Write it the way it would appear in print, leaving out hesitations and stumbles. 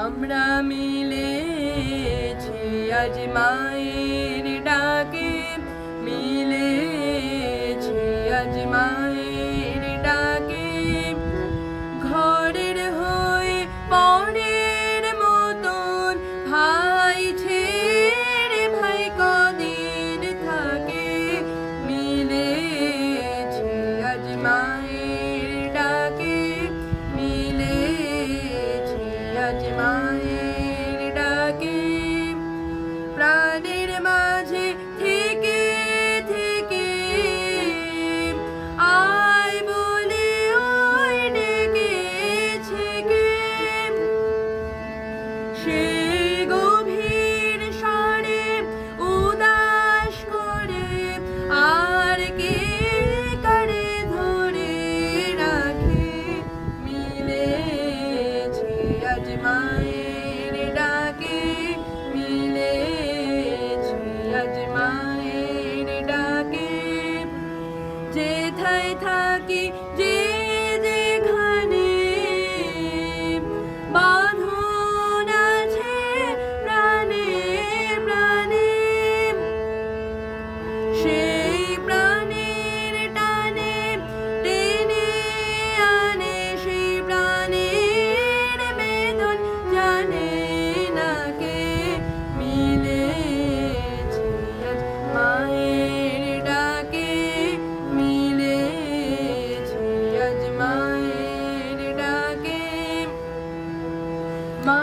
আমরা মিলেছি আজ মায়ের ডাকে, মিলেছি আজ মায়ের ডাকে। ঘরের হয়ে পরের মতন ভাই ছেড়ে ভাই কদিন থাকে। মিলেছি আজ মায়ের ডাকে, মিলেছি আজ মায়ের ডাকে। প্রাণের মাঝে থেকে থেকে আয় বলে ওই ডেকেছে কে। সেই গভীর স্বরে উদাস করে আর কে কারে ধরে রাখে। মিলেছি আজ মায়ের ডাকে, মিলেছি আজ মায়ের ডাকে। যেথায় থাকি যে যেখানে বাঁধন আছে প্রাণে প্রাণে। সেই প্রাণের টানে টেনে আনে, সেই প্রাণের বেদন জানে না কে। মিলেছি আজ মায়ের ডাকে, মিলেছি আজ মায়ের ডাকে। মা